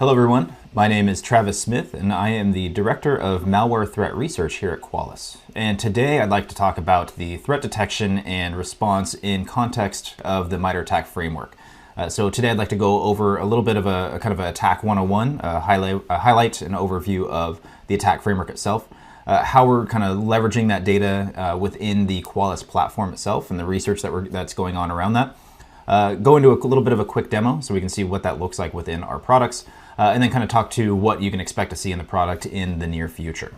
Hello everyone, my name is Travis Smith and I am the Director of Malware Threat Research here at Qualys. And today I'd like to talk about the threat detection and response in context of the MITRE attack framework. So today I'd like to go over a little bit of a kind of an attack 101, highlight an overview of the attack framework itself, how we're kind of leveraging that data within the Qualys platform itself and the research that's going on around that. Go into a little bit of a quick demo so we can see what that looks like within our products, and then kind of talk to what you can expect to see in the product in the near future.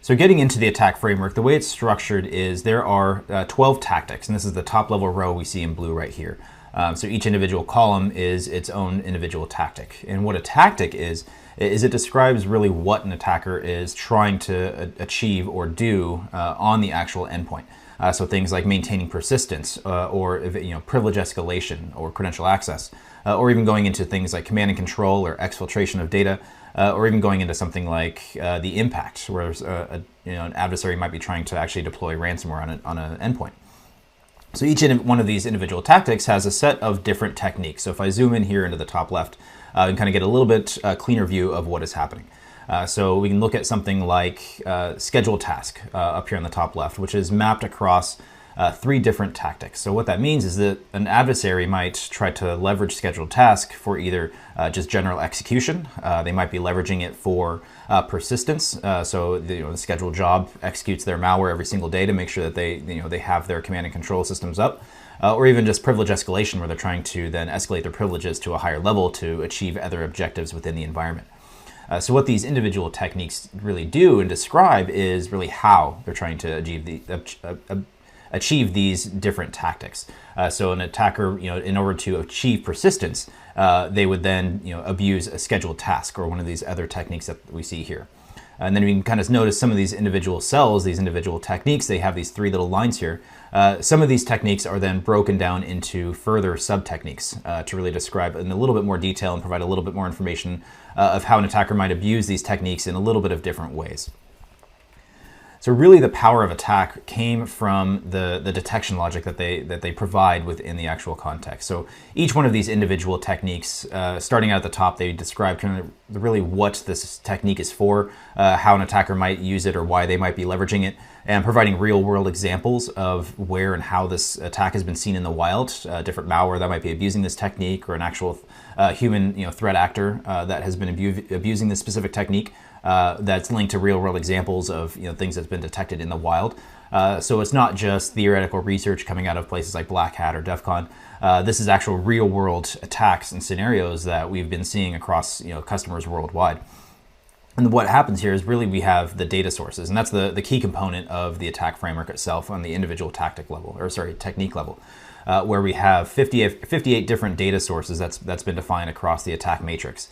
So getting into the attack framework, the way it's structured is there are 12 tactics, and this is the top level row we see in blue right here. So each individual column is its own individual tactic. And what a tactic is it describes really what an attacker is trying to achieve or do on the actual endpoint. So things like maintaining persistence or privilege escalation or credential access, or even going into things like command and control or exfiltration of data, or even going into something like the impact, where an adversary might be trying to actually deploy ransomware on an endpoint. So each one of these individual tactics has a set of different techniques. So if I zoom in here into the top left, you can kind of get a little bit cleaner view of what is happening. So we can look at something like scheduled task up here on the top left, which is mapped across 3 different tactics. So what that means is that an adversary might try to leverage scheduled task for either just general execution. They might be leveraging it for persistence. So the scheduled job executes their malware every single day to make sure that they have their command and control systems up. Or even just privilege escalation, where they're trying to then escalate their privileges to a higher level to achieve other objectives within the environment. So what these individual techniques really do and describe is really how they're trying to achieve these different tactics. So an attacker, in order to achieve persistence, they would then abuse a scheduled task or one of these other techniques that we see here. And then we can kind of notice some of these individual cells, these individual techniques, they have these 3 little lines here. Some of these techniques are then broken down into further sub-techniques to really describe in a little bit more detail and provide a little bit more information of how an attacker might abuse these techniques in a little bit of different ways. So really the power of attack came from the detection logic that they provide within the actual context. So each one of these individual techniques, starting out at the top, they describe kind of really what this technique is for, how an attacker might use it or why they might be leveraging it, and providing real-world examples of where and how this attack has been seen in the wild, different malware that might be abusing this technique, or an actual human threat actor that has been abusing this specific technique. That's linked to real-world examples of things that's been detected in the wild. So it's not just theoretical research coming out of places like Black Hat or DEF CON. This is actual real-world attacks and scenarios that we've been seeing across customers worldwide. And what happens here is really we have the data sources, and that's the key component of the attack framework itself on the individual technique level, where we have 58 different data sources that's been defined across the attack matrix.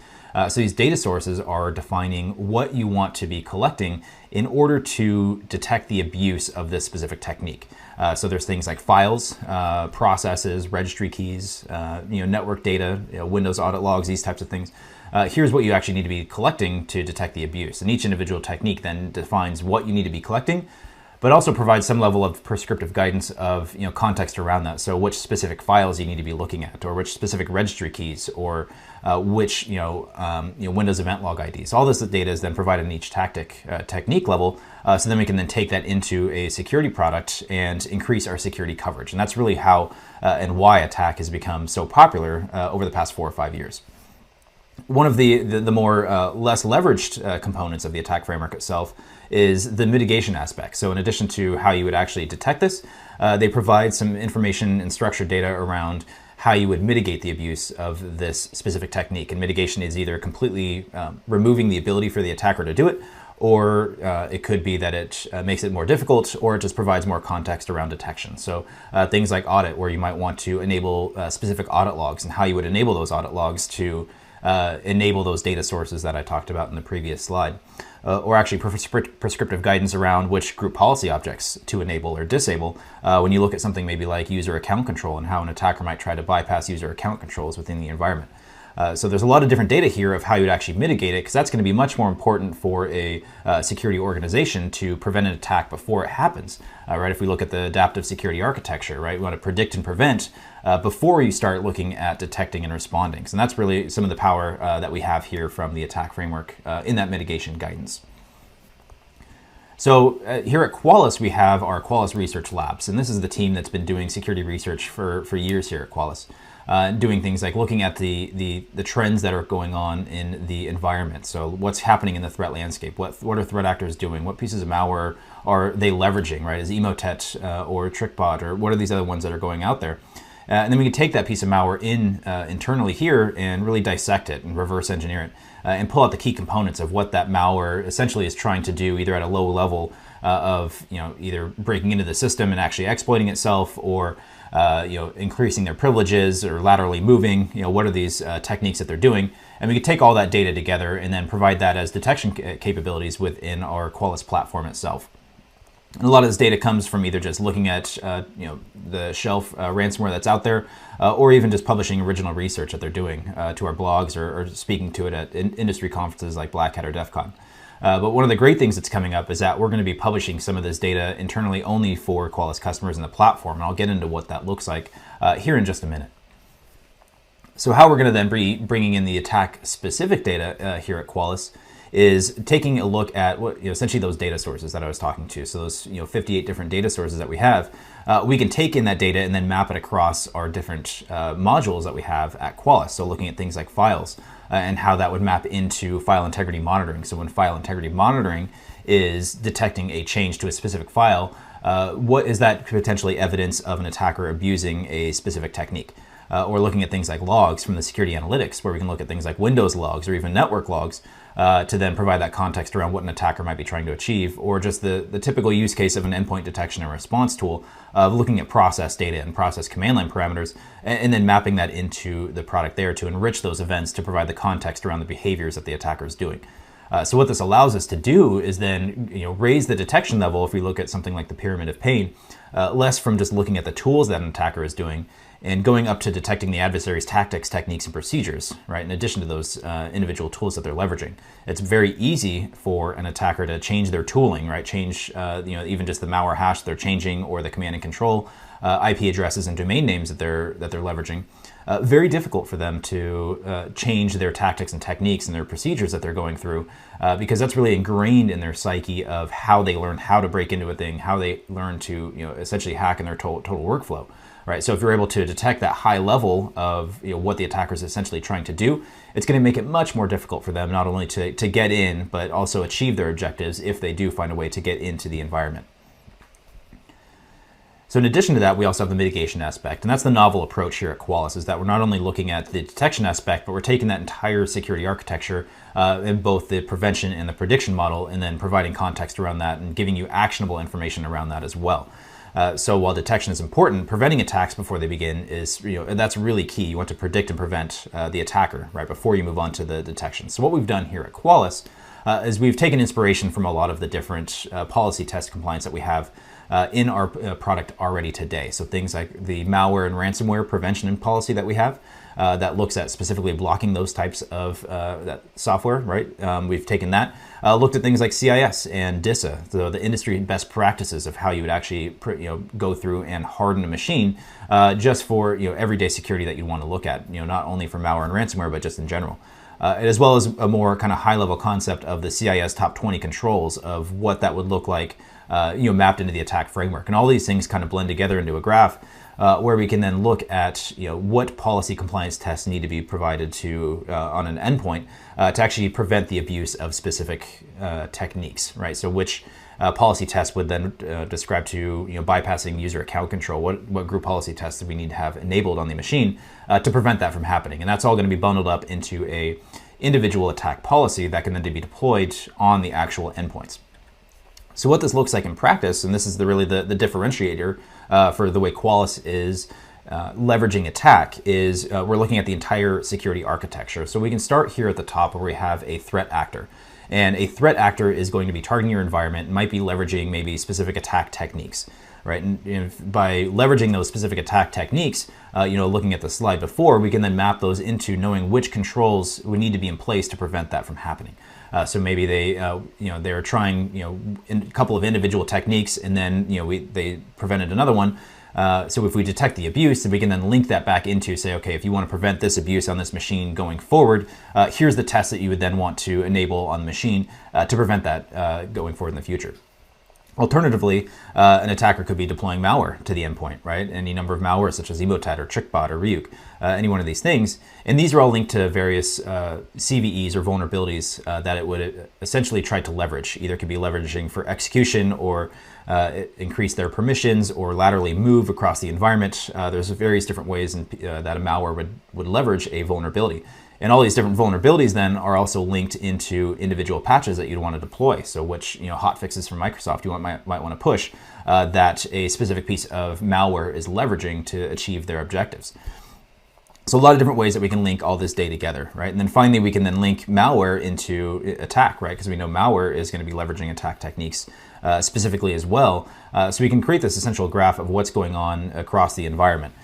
So these data sources are defining what you want to be collecting in order to detect the abuse of this specific technique. So there's things like files, processes, registry keys, network data, Windows audit logs, these types of things. Here's what you actually need to be collecting to detect the abuse. And each individual technique then defines what you need to be collecting, but also provides some level of prescriptive guidance of context around that. So which specific files you need to be looking at, or which specific registry keys, or which Windows event log IDs. All this data is then provided in each technique level, so then we can then take that into a security product and increase our security coverage. And that's really how and why attack has become so popular over the past 4 or 5 years. One of the more less leveraged components of the attack framework itself is the mitigation aspect. So in addition to how you would actually detect this, they provide some information and structured data around how you would mitigate the abuse of this specific technique. And mitigation is either completely removing the ability for the attacker to do it, or it could be that it makes it more difficult, or it just provides more context around detection. So things like audit, where you might want to enable specific audit logs, and how you would enable those audit logs to enable those data sources that I talked about in the previous slide. Or actually prescriptive guidance around which group policy objects to enable or disable when you look at something maybe like user account control and how an attacker might try to bypass user account controls within the environment. So there's a lot of different data here of how you'd actually mitigate it, because that's going to be much more important for a security organization to prevent an attack before it happens, right? If we look at the adaptive security architecture, right, we want to predict and prevent before you start looking at detecting and responding. So that's really some of the power that we have here from the attack framework in that mitigation guidance. So here at Qualys, we have our Qualys Research Labs, and this is the team that's been doing security research for years here at Qualys. Doing things like looking at the trends that are going on in the environment. So what's happening in the threat landscape? What are threat actors doing? What pieces of malware are they leveraging, right? Is Emotet or TrickBot, or what are these other ones that are going out there? And then we can take that piece of malware internally here and really dissect it and reverse engineer it and pull out the key components of what that malware essentially is trying to do, either at a low level of either breaking into the system and actually exploiting itself, or increasing their privileges or laterally moving. What are these techniques that they're doing? And we could take all that data together and then provide that as detection capabilities within our Qualys platform itself. And a lot of this data comes from either just looking at the shelf ransomware that's out there, or even just publishing original research that they're doing to our blogs, or speaking to it at industry conferences like Black Hat or DEF CON. But one of the great things that's coming up is that we're going to be publishing some of this data internally only for Qualys customers in the platform, and I'll get into what that looks like here in just a minute. So how we're going to then be bringing in the attack-specific data here at Qualys is taking a look at what essentially those data sources that I was talking to. So those 58 different data sources that we have, we can take in that data and then map it across our different modules that we have at Qualys. So looking at things like files and how that would map into file integrity monitoring. So when file integrity monitoring is detecting a change to a specific file, what is that potentially evidence of an attacker abusing a specific technique? Or looking at things like logs from the security analytics, where we can look at things like Windows logs or even network logs to then provide that context around what an attacker might be trying to achieve, or just the typical use case of an endpoint detection and response tool of looking at process data and process command line parameters, and then mapping that into the product there to enrich those events to provide the context around the behaviors that the attacker is doing. So what this allows us to do is then raise the detection level if we look at something like the pyramid of pain, less from just looking at the tools that an attacker is doing, and going up to detecting the adversary's tactics, techniques, and procedures, right? In addition to those individual tools that they're leveraging. It's very easy for an attacker to change their tooling, right? Change, even just the malware hash they're changing, or the command and control IP addresses and domain names that they're leveraging. Very difficult for them to change their tactics and techniques and their procedures that they're going through, because that's really ingrained in their psyche of how they learn how to break into a thing, how they learn to essentially hack in their total workflow. Right, so if you're able to detect that high level of what the attacker is essentially trying to do, it's going to make it much more difficult for them not only to get in, but also achieve their objectives if they do find a way to get into the environment. So in addition to that, we also have the mitigation aspect, and that's the novel approach here at Qualys, is that we're not only looking at the detection aspect, but we're taking that entire security architecture in both the prevention and the prediction model, and then providing context around that and giving you actionable information around that as well. So while detection is important, preventing attacks before they begin is, that's really key. You want to predict and prevent the attacker right before you move on to the detection. So what we've done here at Qualys is we've taken inspiration from a lot of the different policy test compliance that we have in our product already today. So things like the malware and ransomware prevention and policy that we have that looks at specifically blocking those types of that software, right? We've taken that, looked at things like CIS and DISA, so the industry best practices of how you would actually go through and harden a machine just for everyday security that you want to look at, not only for malware and ransomware, but just in general. As well as a more kind of high-level concept of the CIS top 20 controls of what that would look like, mapped into the attack framework. And all these things kind of blend together into a graph where we can then look at what policy compliance tests need to be provided to on an endpoint to actually prevent the abuse of specific techniques, right? So which policy test would then describe to bypassing user account control, what group policy tests do we need to have enabled on the machine to prevent that from happening. And that's all going to be bundled up into a individual attack policy that can then be deployed on the actual endpoints. So what this looks like in practice, and this is really the differentiator for the way Qualys is leveraging attack, is we're looking at the entire security architecture. So we can start here at the top where we have a threat actor. And a threat actor is going to be targeting your environment, might be leveraging maybe specific attack techniques. right? And by leveraging those specific attack techniques, looking at the slide before, we can then map those into knowing which controls would need to be in place to prevent that from happening. So maybe they're trying, a couple of individual techniques, and then, they prevented another one. So if we detect the abuse, then we can then link that back into, say, okay, if you want to prevent this abuse on this machine going forward, here's the test that you would then want to enable on the machine to prevent that going forward in the future. Alternatively, an attacker could be deploying malware to the endpoint, right? Any number of malware such as Emotet or TrickBot or Ryuk, any one of these things. And these are all linked to various CVEs or vulnerabilities that it would essentially try to leverage. Either it could be leveraging for execution or increase their permissions or laterally move across the environment. There's various different ways that a malware would leverage a vulnerability. And all these different vulnerabilities then are also linked into individual patches that you'd want to deploy. So which hotfixes from Microsoft you might want to push that a specific piece of malware is leveraging to achieve their objectives. So a lot of different ways that we can link all this data together, right? And then finally, we can then link malware into attack, right? Because we know malware is going to be leveraging attack techniques specifically as well. So we can create this essential graph of what's going on across the environment.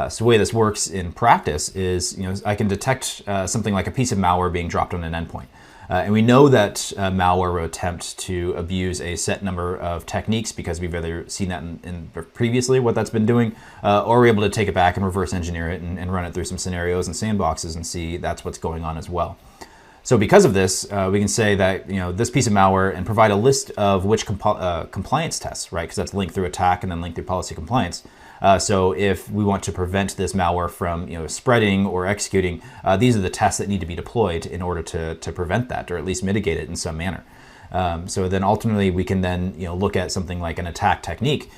So the way this works in practice is, I can detect something like a piece of malware being dropped on an endpoint. And we know that malware will attempt to abuse a set number of techniques because we've either seen that in previously what that's been doing, or we're able to take it back and reverse engineer it and run it through some scenarios and sandboxes and see that's what's going on as well. So because of this, we can say that this piece of malware and provide a list of which compliance tests, right? Because that's linked through attack and then linked through policy compliance. So if we want to prevent this malware from spreading or executing, these are the tests that need to be deployed in order to prevent that, or at least mitigate it in some manner. So then ultimately we can then look at something like an attack technique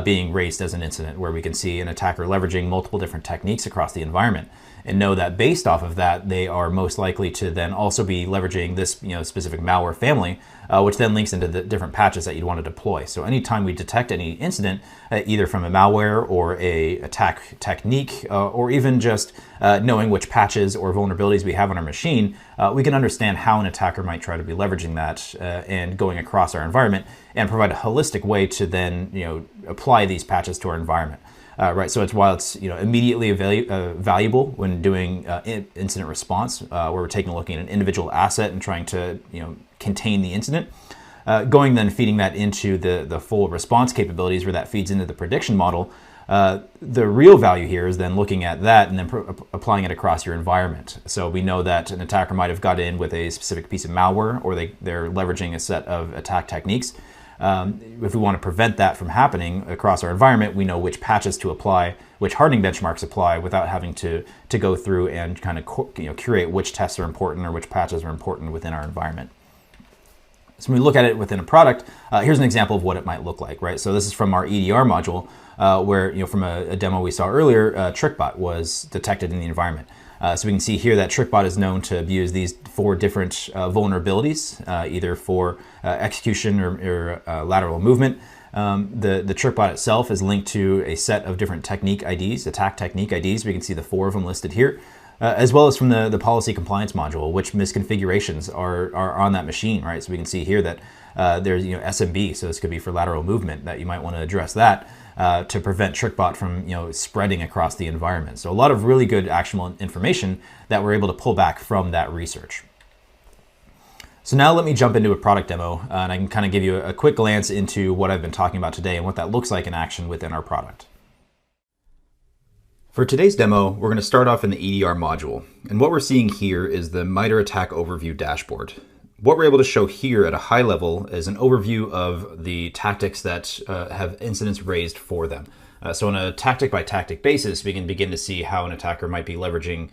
being raised as an incident, where we can see an attacker leveraging multiple different techniques across the environment, and know that based off of that, they are most likely to then also be leveraging this specific malware family, which then links into the different patches that you'd want to deploy. So anytime we detect any incident, either from a malware or a attack technique, or even just knowing which patches or vulnerabilities we have on our machine, we can understand how an attacker might try to be leveraging that and going across our environment, and provide a holistic way to then apply these patches to our environment. Right, so while it's immediately valuable when doing incident response, where we're taking a look at an individual asset and trying to contain the incident, going then feeding that into the full response capabilities, where that feeds into the prediction model. The real value here is then looking at that and then applying it across your environment. So we know that an attacker might have got in with a specific piece of malware, or they're leveraging a set of attack techniques. If we want to prevent that from happening across our environment, we know which patches to apply, which hardening benchmarks apply, without having to go through and kind of curate which tests are important or which patches are important within our environment. So when we look at it within a product, here's an example of what it might look like, right? So this is from our EDR module, where from a demo we saw earlier, TrickBot was detected in the environment. So we can see here that TrickBot is known to abuse these 4 different vulnerabilities, either for execution or lateral movement. The TrickBot itself is linked to a set of different technique IDs, attack technique IDs. We can see the 4 of them listed here, as well as from the policy compliance module, which misconfigurations are on that machine, right? So we can see here that there's SMB, so this could be for lateral movement, that you might want to address that. To prevent TrickBot from spreading across the environment. So a lot of really good actionable information that we're able to pull back from that research. So now let me jump into a product demo, and I can kind of give you a quick glance into what I've been talking about today and what that looks like in action within our product. For today's demo, we're going to start off in the EDR module, and what we're seeing here is the MITRE attack overview dashboard. What we're able to show here at a high level is an overview of the tactics that have incidents raised for them. So on a tactic by tactic basis, we can begin to see how an attacker might be leveraging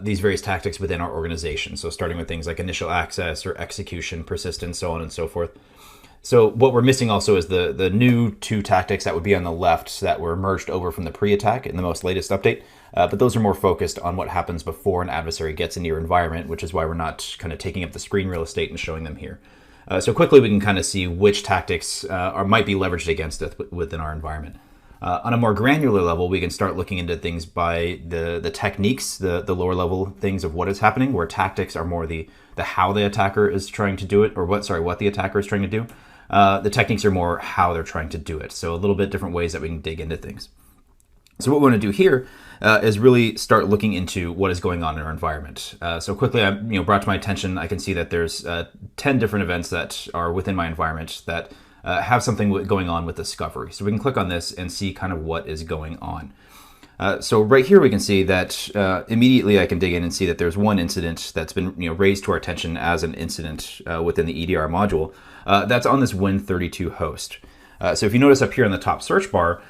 these various tactics within our organization. So starting with things like initial access or execution, persistence, so on and so forth. So what we're missing also is the new 2 tactics that would be on the left that were merged over from the pre-attack in the most latest update. But those are more focused on what happens before an adversary gets into your environment, which is why we're not kind of taking up the screen real estate and showing them here. So quickly we can kind of see which tactics might be leveraged against us within our environment. On a more granular level, we can start looking into things by the techniques, the lower level things of what is happening, where tactics are more the how the attacker is trying to do it, or what the attacker is trying to do. The techniques are more how they're trying to do it. So a little bit different ways that we can dig into things. So what we want to do here is really start looking into what is going on in our environment. So quickly, I brought to my attention, I can see that there's 10 different events that are within my environment that have something going on with discovery. So we can click on this and see kind of what is going on. So right here we can see that immediately I can dig in and see that there's one incident that's been raised to our attention as an incident within the EDR module that's on this Win32 host. So if you notice up here in the top search bar,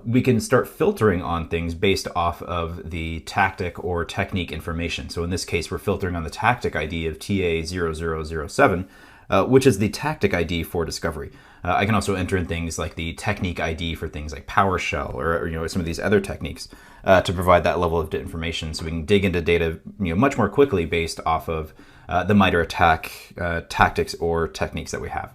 we can start filtering on things based off of the tactic or technique information. So in this case, we're filtering on the tactic ID of TA0007, which is the tactic ID for discovery. I can also enter in things like the technique ID for things like PowerShell or some of these other techniques to provide that level of information. So we can dig into data much more quickly based off of the MITRE attack tactics or techniques that we have.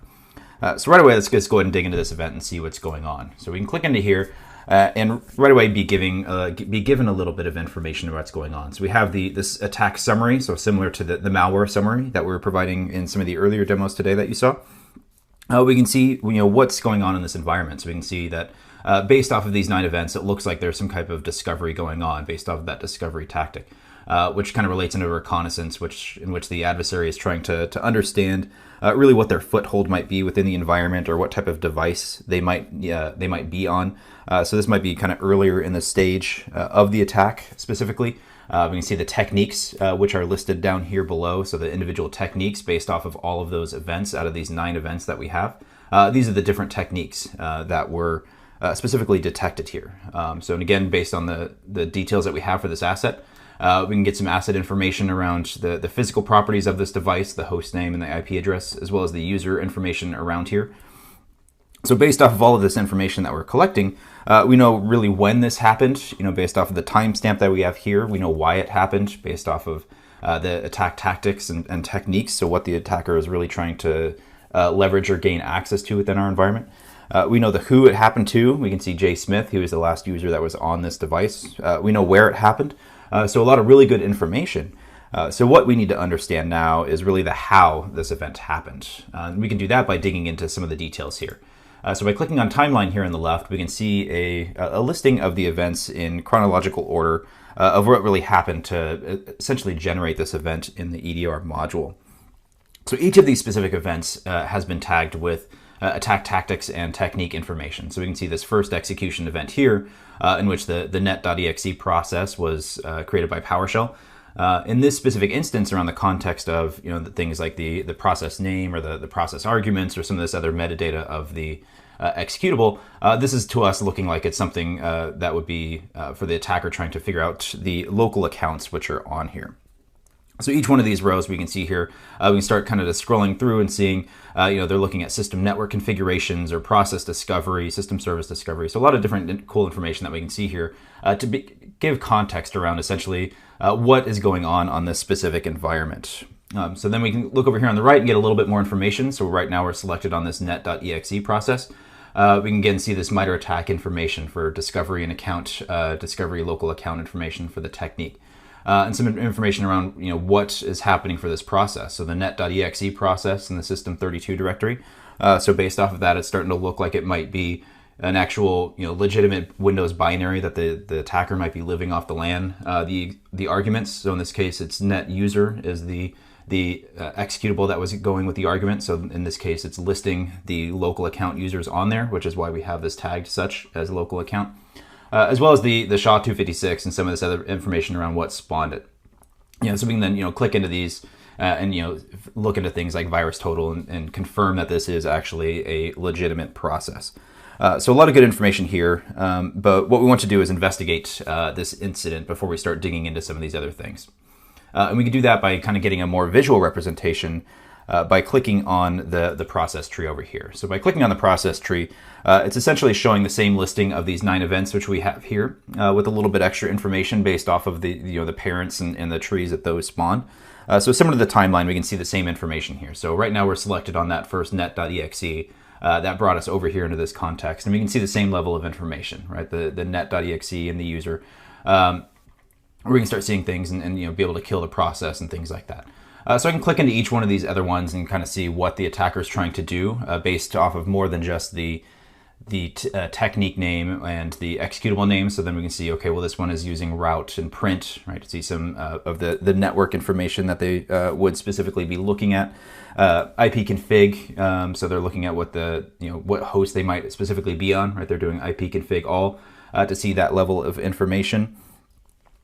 So right away, let's just go ahead and dig into this event and see what's going on. So we can click into here and right away be given a little bit of information about what's going on. So we have this attack summary, so similar to the malware summary that we were providing in some of the earlier demos today that you saw. We can see what's going on in this environment. So we can see that based off of these 9 events, it looks like there's some type of discovery going on based off of that discovery tactic, which kind of relates into reconnaissance, in which the adversary is trying to understand really what their foothold might be within the environment or what type of device they might be on. So this might be kind of earlier in the stage of the attack specifically. We can see the techniques, which are listed down here below. So the individual techniques based off of all of those events out of these 9 events that we have. These are the different techniques that were specifically detected here. So and again, based on the details that we have for this asset, we can get some asset information around the physical properties of this device, the host name and the IP address, as well as the user information around here. So based off of all of this information that we're collecting, we know really when this happened, based off of the timestamp that we have here. We know why it happened based off of the attack tactics and techniques. So what the attacker is really trying to leverage or gain access to within our environment. We know the who it happened to. We can see Jay Smith, who is the last user that was on this device. We know where it happened. So a lot of really good information. So what we need to understand now is really the how this event happened. We can do that by digging into some of the details here. So by clicking on timeline here on the left, we can see a listing of the events in chronological order of what really happened to essentially generate this event in the EDR module. So each of these specific events has been tagged with attack tactics and technique information. So we can see this first execution event here in which the net.exe process was created by PowerShell. In this specific instance, around the context of the things like the process name or the process arguments or some of this other metadata of the executable, this is to us looking like it's something that would be for the attacker trying to figure out the local accounts which are on here. So each one of these rows we can see here, we can start kind of just scrolling through and seeing, they're looking at system network configurations or process discovery, system service discovery. So a lot of different cool information that we can see here to give context around essentially what is going on this specific environment. So then we can look over here on the right and get a little bit more information. So right now we're selected on this net.exe process. We can again see this MITRE attack information for discovery and account, discovery local account information for the technique. And some information around what is happening for this process. So the net.exe process in the system32 directory. So based off of that, it's starting to look like it might be an actual legitimate Windows binary that the attacker might be living off the LAN. The arguments. So in this case, it's net user is the executable that was going with the argument. So in this case, it's listing the local account users on there, which is why we have this tagged such as local account. As well as the SHA-256 and some of this other information around what spawned it. So we can then click into these and look into things like virus total and confirm that this is actually a legitimate process. So a lot of good information here, but what we want to do is investigate this incident before we start digging into some of these other things. And we can do that by kind of getting a more visual representation by clicking on the process tree over here. So by clicking on the process tree, it's essentially showing the same listing of these 9 events which we have here with a little bit extra information based off of the parents and the trees that those spawn. So similar to the timeline, we can see the same information here. So right now we're selected on that first net.exe. That brought us over here into this context, and we can see the same level of information, right? The net.exe and the user. We can start seeing things and be able to kill the process and things like that. So I can click into each one of these other ones and kind of see what the attacker is trying to do based off of more than just the technique name and the executable name. So then we can see, okay, well, this one is using route and print, right, to see some of the network information that they would specifically be looking at. IP config, so they're looking at what what host they might specifically be on, right? They're doing IP config all to see that level of information.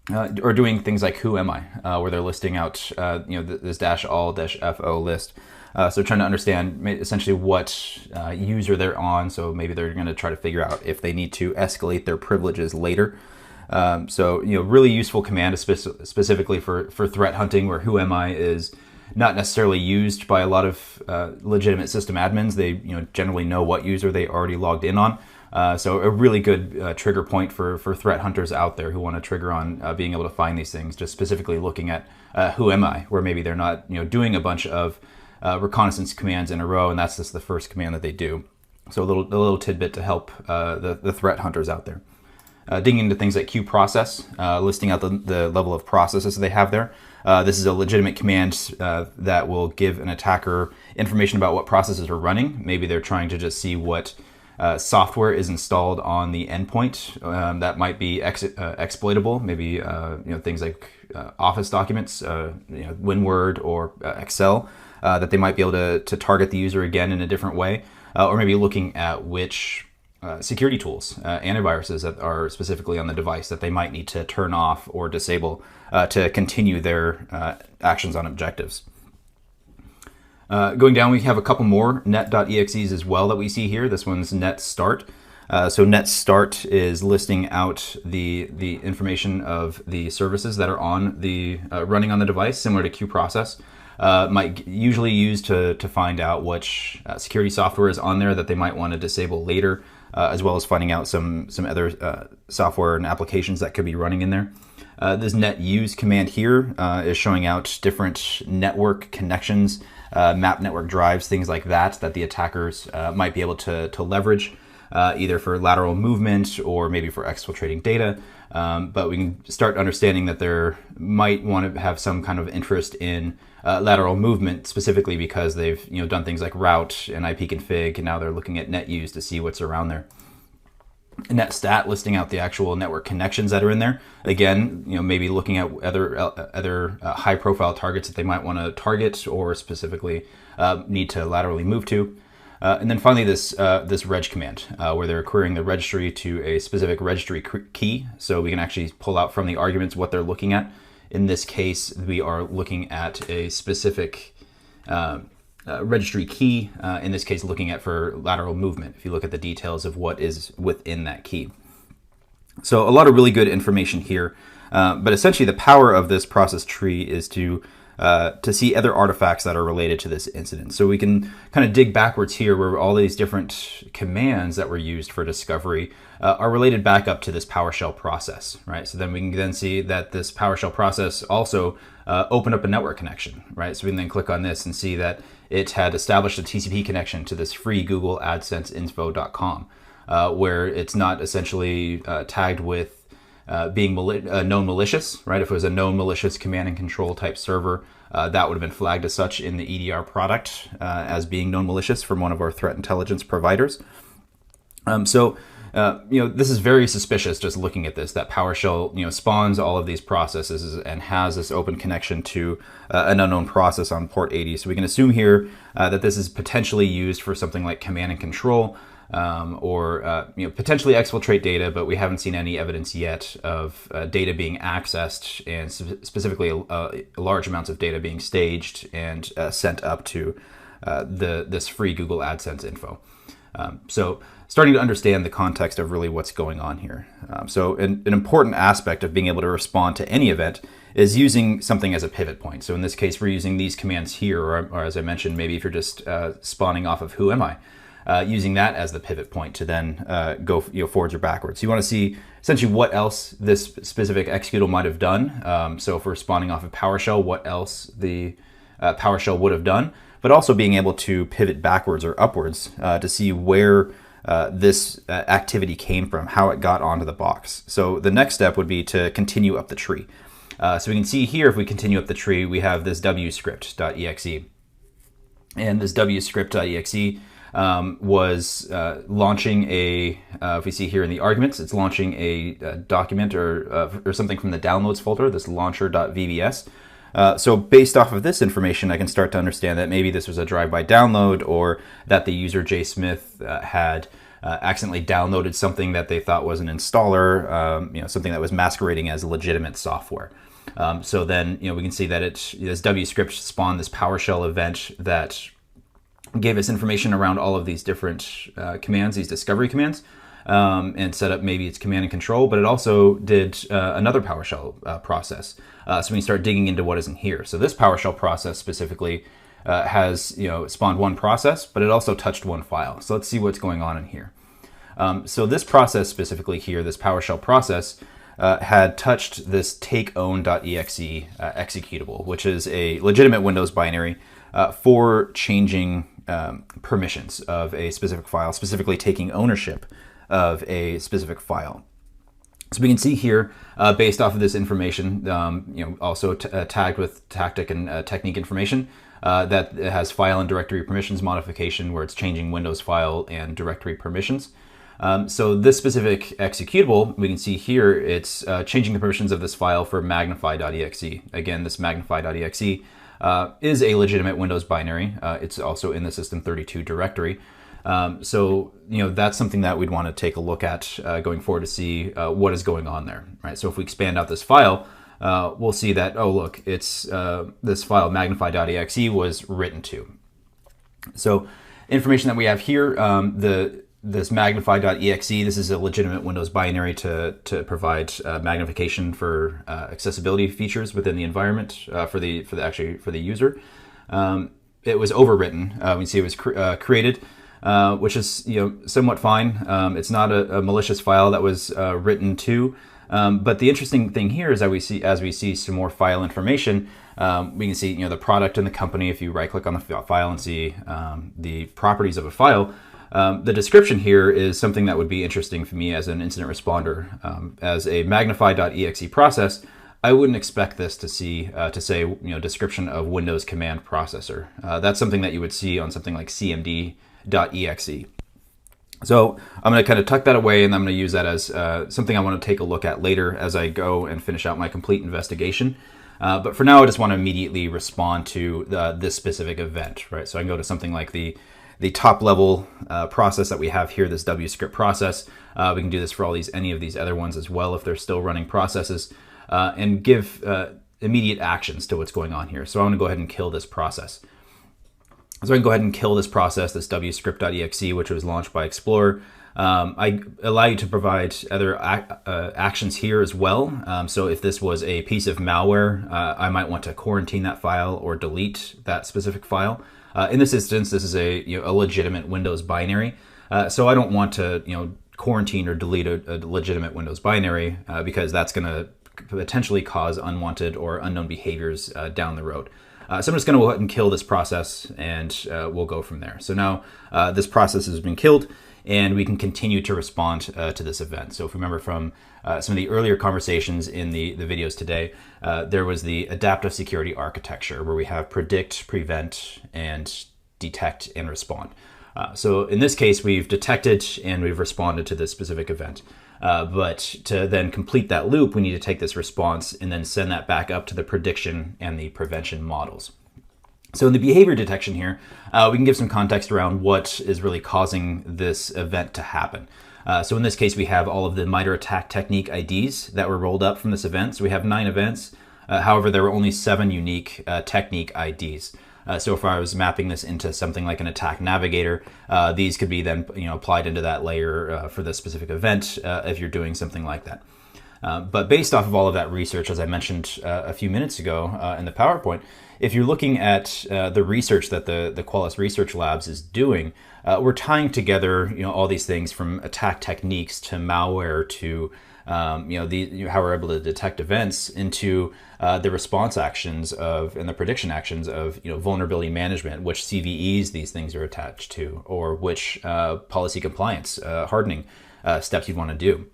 Or doing things like who am I, where they're listing out this -all-fo list. So trying to understand essentially what user they're on. So maybe they're going to try to figure out if they need to escalate their privileges later. So really useful command specifically for threat hunting, where who am I is not necessarily used by a lot of legitimate system admins. They generally know what user they already logged in on. So a really good trigger point for threat hunters out there who want to trigger on being able to find these things, just specifically looking at who am I, where maybe they're not doing a bunch of reconnaissance commands in a row, and that's just the first command that they do. So a little tidbit to help the threat hunters out there. Digging into things like qprocess, listing out the level of processes they have there. This is a legitimate command that will give an attacker information about what processes are running. Maybe they're trying to just see what software is installed on the endpoint that might be exploitable. Maybe things like Office documents, WinWord or Excel, that they might be able to target the user again in a different way, or maybe looking at which security tools, antiviruses that are specifically on the device that they might need to turn off or disable to continue their actions on objectives. Going down, we have a couple more net.exes as well that we see here. This one's net start. So net start is listing out the information of the services that are on the running on the device, similar to qprocess. Might usually use to find out which security software is on there that they might want to disable later, as well as finding out some other software and applications that could be running in there. This net use command here is showing out different network connections, map network drives, things like that the attackers might be able to leverage, either for lateral movement or maybe for exfiltrating data. But we can start understanding that there might want to have some kind of interest in lateral movement, specifically because they've done things like route and IP config, and now they're looking at net use to see what's around there. Net stat listing out the actual network connections that are in there. Again, maybe looking at other high profile targets that they might want to target or specifically need to laterally move to. And then finally this reg command, where they're querying the registry to a specific registry key. So we can actually pull out from the arguments what they're looking at. In this case, we are looking at a specific registry key, in this case looking at for lateral movement, if you look at the details of what is within that key. So a lot of really good information here, but essentially the power of this process tree is to see other artifacts that are related to this incident. So we can kind of dig backwards here where all these different commands that were used for discovery are related back up to this PowerShell process, right? So then we can then see that this PowerShell process also opened up a network connection, right? So we can then click on this and see that it had established a TCP connection to this free Google AdSense info.com, where it's not essentially tagged with being known malicious, right? If it was a known malicious command and control type server, that would have been flagged as such in the EDR product as being known malicious from one of our threat intelligence providers. This is very suspicious just looking at this, that PowerShell, spawns all of these processes and has this open connection to an unknown process on port 80. So we can assume here that this is potentially used for something like command and control, or potentially exfiltrate data, but we haven't seen any evidence yet of data being accessed and specifically large amounts of data being staged and sent up to this free Google AdSense info. So starting to understand the context of really what's going on here. So an important aspect of being able to respond to any event is using something as a pivot point. So in this case, we're using these commands here, or as I mentioned, maybe if you're just spawning off of who am I, using that as the pivot point to then go forwards or backwards. You want to see essentially what else this specific executable might have done. So if we're spawning off of PowerShell, what else the PowerShell would have done, but also being able to pivot backwards or upwards to see where this activity came from, how it got onto the box. So the next step would be to continue up the tree. So we can see here, if we continue up the tree, we have this wscript.exe. And this wscript.exe was launching a, if we see here in the arguments, it's launching a document or something from the downloads folder, this launcher.vbs. So based off of this information, I can start to understand that maybe this was a drive-by download, or that the user J. Smith had accidentally downloaded something that they thought was an installer, something that was masquerading as legitimate software. So then, we can see that this wscript spawned this PowerShell event that gave us information around all of these different commands, these discovery commands, and set up maybe its command and control, but it also did another PowerShell process. So we can start digging into what is in here. So this PowerShell process specifically has spawned one process, but it also touched one file. So let's see what's going on in here. So this process specifically here, this PowerShell process, had touched this takeown.exe executable, which is a legitimate Windows binary for changing permissions of a specific file, specifically taking ownership of a specific file. So we can see here, based off of this information, also tagged with tactic and technique information, that it has file and directory permissions modification, where it's changing Windows file and directory permissions. So this specific executable, we can see here, it's changing the permissions of this file for magnify.exe. Again, this magnify.exe is a legitimate Windows binary. It's also in the system32 directory. So that's something that we'd want to take a look at going forward to see what is going on there, right? So if we expand out this file, we'll see that, oh look, it's this file magnify.exe was written to. So information that we have here, this magnify.exe, this is a legitimate Windows binary to provide magnification for accessibility features within the environment for the user. It was overwritten. We see it was created, which is somewhat fine. It's not a malicious file that was written to. But the interesting thing here is that as we see some more file information, we can see the product and the company. If you right click on the file and see the properties of a file, the description here is something that would be interesting for me as an incident responder. As a magnify.exe process, I wouldn't expect this to say description of Windows command processor. That's something that you would see on something like cmd.exe. So I'm going to kind of tuck that away, and I'm going to use that as something I want to take a look at later as I go and finish out my complete investigation. But for now, I just want to immediately respond to this specific event, right? So I can go to something like the top level process that we have here, this wscript process. We can do this for any of these other ones as well if they're still running processes, and give immediate actions to what's going on here. So I'm going to go ahead and kill this process. So I can go ahead and kill this process, this wscript.exe, which was launched by Explorer. I allow you to provide other actions here as well. So if this was a piece of malware, I might want to quarantine that file or delete that specific file. In this instance, this is a legitimate Windows binary. So I don't want to quarantine or delete a legitimate Windows binary because that's going to potentially cause unwanted or unknown behaviors down the road. So I'm just going to go ahead and kill this process, and we'll go from there. So now this process has been killed, and we can continue to respond to this event. So if you remember from some of the earlier conversations in the videos today, there was the adaptive security architecture where we have predict, prevent, and detect and respond. So in this case, we've detected and we've responded to this specific event. But to then complete that loop, we need to take this response and then send that back up to the prediction and the prevention models. So in the behavior detection here, we can give some context around what is really causing this event to happen. So in this case, we have all of the MITRE attack technique IDs that were rolled up from this event. So we have 9 events. However, there were only 7 unique technique IDs. So if I was mapping this into something like an attack navigator, these could be then applied into that layer for the specific event if you're doing something like that. But based off of all of that research, as I mentioned a few minutes ago in the PowerPoint, if you're looking at the research that the Qualys Research Labs is doing, we're tying together all these things from attack techniques to malware to how we're able to detect events into the response actions and the prediction actions of vulnerability management, which CVEs these things are attached to, or which policy compliance hardening steps you'd want to do.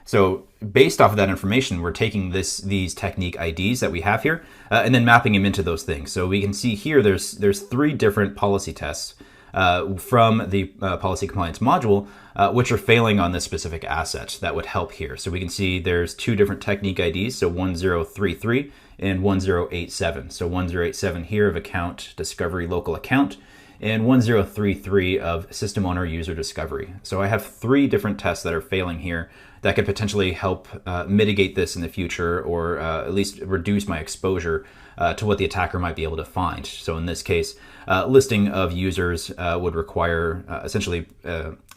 So based off of that information, we're taking these technique IDs that we have here and then mapping them into those things. So we can see here there's 3 different policy tests from the policy compliance module, which are failing on this specific asset that would help here. So we can see there's 2 different technique IDs, so 1033 and 1087. So 1087 here of account discovery local account, and 1033 of system owner user discovery. So I have 3 different tests that are failing here that could potentially help mitigate this in the future, or at least reduce my exposure to what the attacker might be able to find. So in this case, listing of users would require essentially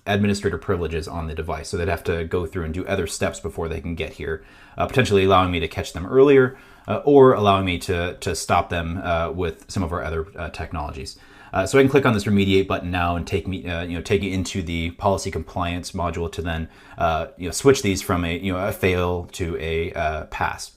administrator privileges on the device. So they'd have to go through and do other steps before they can get here, potentially allowing me to catch them earlier or allowing me to stop them with some of our other technologies. So I can click on this remediate button now and take it into the policy compliance module to then switch these from a fail to a pass.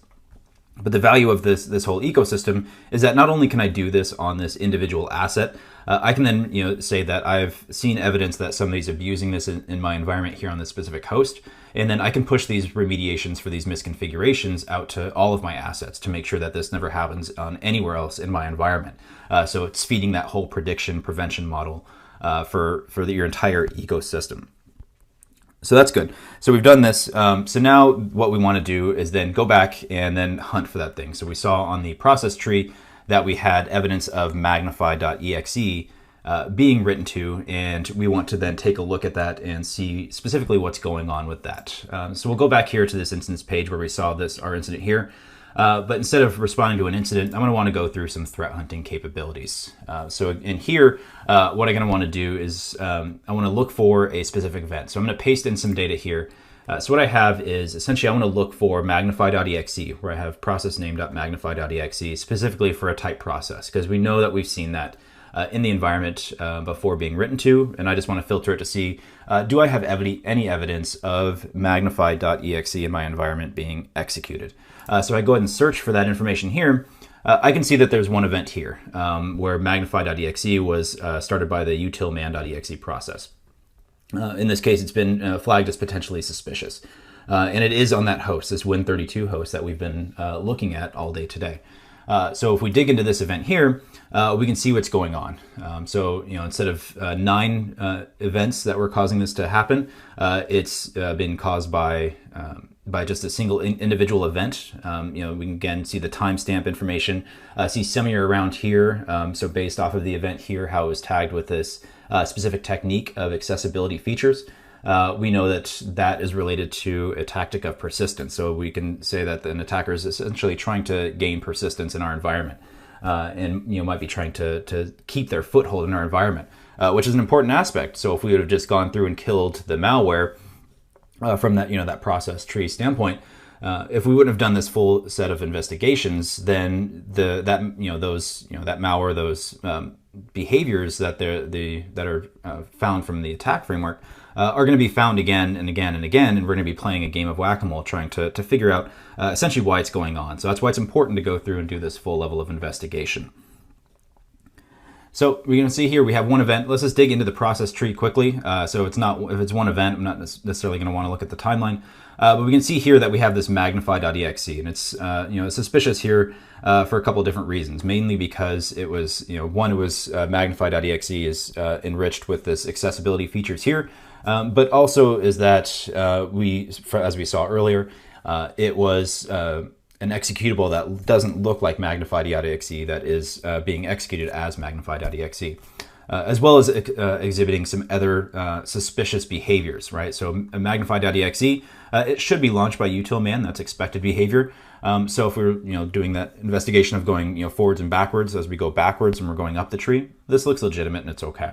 But the value of this whole ecosystem is that not only can I do this on this individual asset, I can then say that I've seen evidence that somebody's abusing this in my environment here on this specific host, and then I can push these remediations for these misconfigurations out to all of my assets to make sure that this never happens on anywhere else in my environment. So it's feeding that whole prediction prevention model for your entire ecosystem. So that's good. So we've done this. So now what we want to do is then go back and then hunt for that thing. So we saw on the process tree that we had evidence of magnify.exe being written to, and we want to then take a look at that and see specifically what's going on with that. So we'll go back here to this instance page where we saw our incident here. But instead of responding to an incident, I'm going to want to go through some threat hunting capabilities. So in here, what I'm going to want to do is I want to look for a specific event. So I'm going to paste in some data here. So what I have is essentially I want to look for magnify.exe, where I have process name.magnify.exe specifically for a type process, because we know that we've seen that in the environment before being written to, and I just want to filter it to see, do I have any evidence of magnify.exe in my environment being executed? So I go ahead and search for that information here. I can see that there's one event here where magnify.exe was started by the utilman.exe process. In this case, it's been flagged as potentially suspicious. And it is on that host, this Win32 host that we've been looking at all day today. So if we dig into this event here, we can see what's going on. So instead of 9 events that were causing this to happen, it's been caused by just a single individual event. We can again see the timestamp information, see somewhere around here. So based off of the event here, how it was tagged with this specific technique of accessibility features. We know that is related to a tactic of persistence. So we can say that an attacker is essentially trying to gain persistence in our environment, and might be trying to keep their foothold in our environment, which is an important aspect. So if we would have just gone through and killed the malware from that that process tree standpoint, if we wouldn't have done this full set of investigations, then that malware, those behaviors that are found from the attack framework are going to be found again and again and again, and we're going to be playing a game of whack-a-mole trying to figure out essentially why it's going on. So that's why it's important to go through and do this full level of investigation. So we're going to see here we have one event. Let's just dig into the process tree quickly. So if it's one event, I'm not necessarily going to want to look at the timeline. But we can see here that we have this magnify.exe, and it's suspicious here for a couple of different reasons. Mainly because it was magnify.exe is enriched with this accessibility features here, but also is that as we saw earlier, it was an executable that doesn't look like magnify.exe that is being executed as magnify.exe. As well as exhibiting some other suspicious behaviors, right? So a magnify.exe, it should be launched by utilman. That's expected behavior. So if we're doing that investigation of going forwards and backwards, as we go backwards and we're going up the tree, this looks legitimate and it's okay.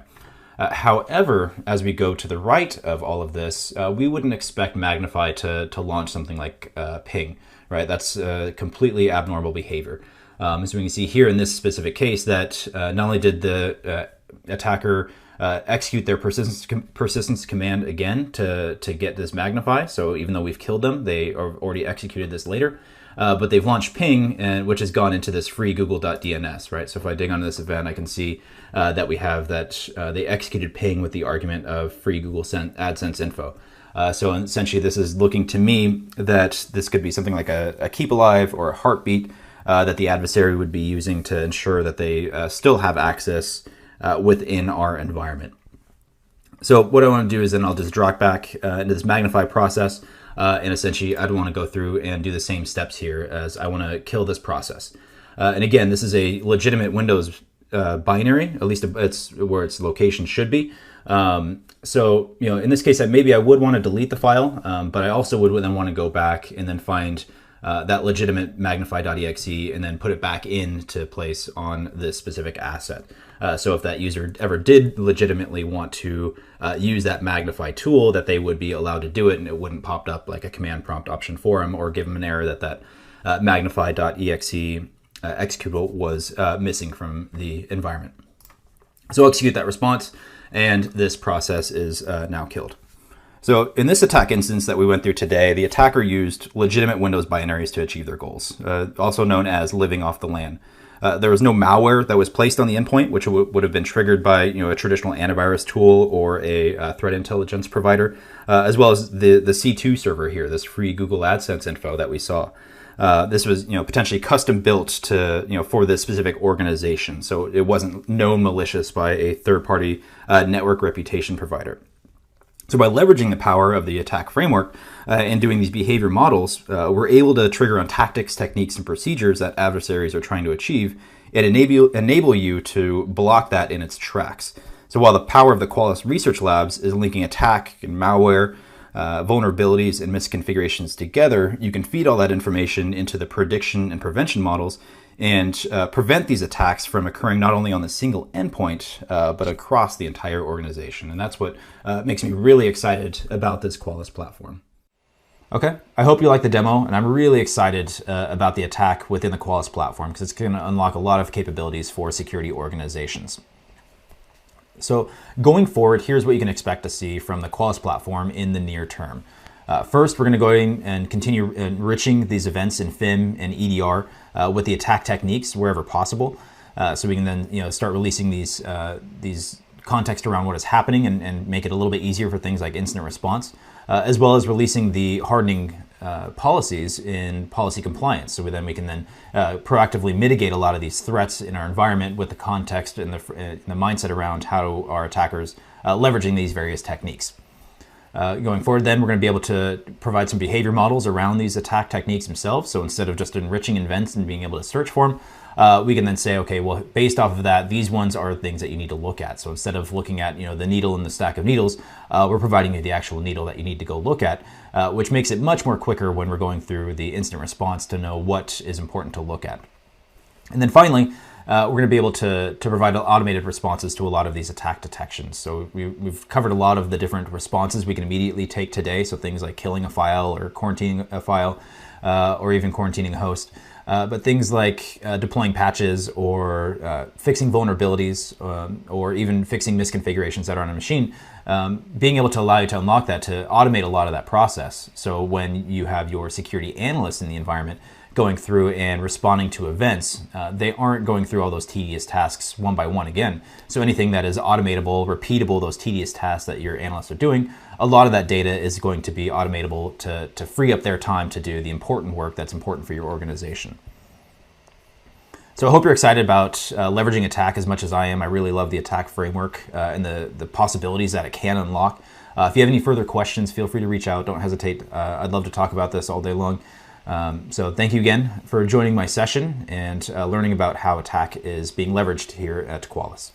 However, as we go to the right of all of this, we wouldn't expect Magnify to launch something like ping, right? That's completely abnormal behavior. As we can see here in this specific case, that not only did the attacker execute their persistence command again to get this magnify. So even though we've killed them, they have already executed this later. But they've launched ping, which has gone into this free google.dns, right? So if I dig onto this event, I can see that we have that they executed ping with the argument of free Google AdSense info. So essentially, this is looking to me that this could be something like a keep alive or a heartbeat that the adversary would be using to ensure that they still have access within our environment. So what I want to do is then I'll just drag back into this magnify process, and essentially I'd want to go through and do the same steps here as I want to kill this process. And again, this is a legitimate Windows binary, at least it's where its location should be. So, in this case, maybe I would want to delete the file, but I also would then want to go back and then find that legitimate magnify.exe and then put it back into place on this specific asset. So if that user ever did legitimately want to use that magnify tool, that they would be allowed to do it and it wouldn't pop up like a command prompt option for them or give them an error that magnify.exe executable was missing from the environment. So I'll execute that response, and this process is now killed. So in this attack instance that we went through today, the attacker used legitimate Windows binaries to achieve their goals, also known as living off the LAN. There was no malware that was placed on the endpoint, which would have been triggered by a traditional antivirus tool or a threat intelligence provider, as well as the C2 server here, this free Google AdSense info that we saw. This was potentially custom built to for this specific organization, so it wasn't known malicious by a third-party network reputation provider. So by leveraging the power of the attack framework and doing these behavior models, we're able to trigger on tactics, techniques, and procedures that adversaries are trying to achieve and enable you to block that in its tracks. So while the power of the Qualys Research Labs is linking attack and malware, vulnerabilities, and misconfigurations together, you can feed all that information into the prediction and prevention models and prevent these attacks from occurring not only on the single endpoint, but across the entire organization. And that's what makes me really excited about this Qualys platform. Okay, I hope you like the demo, and I'm really excited about the attack within the Qualys platform because it's going to unlock a lot of capabilities for security organizations. So going forward, here's what you can expect to see from the Qualys platform in the near term. First, we're going to go in and continue enriching these events in FIM and EDR with the attack techniques wherever possible. So we can then start releasing these context around what is happening and make it a little bit easier for things like incident response, as well as releasing the hardening policies in policy compliance. So we can then proactively mitigate a lot of these threats in our environment with the context and the mindset around how our attackers leveraging these various techniques. Going forward, then we're going to be able to provide some behavior models around these attack techniques themselves. So instead of just enriching events and being able to search for them, we can then say, okay, well, based off of that, these ones are things that you need to look at. So instead of looking at the needle in the stack of needles, we're providing you the actual needle that you need to go look at, which makes it much more quicker when we're going through the incident response to know what is important to look at. And then finally, we're going to be able to provide automated responses to a lot of these attack detections. So we've covered a lot of the different responses we can immediately take today. So things like killing a file or quarantining a file or even quarantining a host. But things like deploying patches or fixing vulnerabilities or even fixing misconfigurations that are on a machine, being able to allow you to unlock that to automate a lot of that process. So when you have your security analysts in the environment going through and responding to events, they aren't going through all those tedious tasks one by one again. So anything that is automatable, repeatable, those tedious tasks that your analysts are doing, a lot of that data is going to be automatable to free up their time to do the important work that's important for your organization. So I hope you're excited about leveraging attack as much as I am. I really love the attack framework and the possibilities that it can unlock. If you have any further questions, feel free to reach out. Don't hesitate. I'd love to talk about this all day long. So thank you again for joining my session and learning about how attack is being leveraged here at Qualys.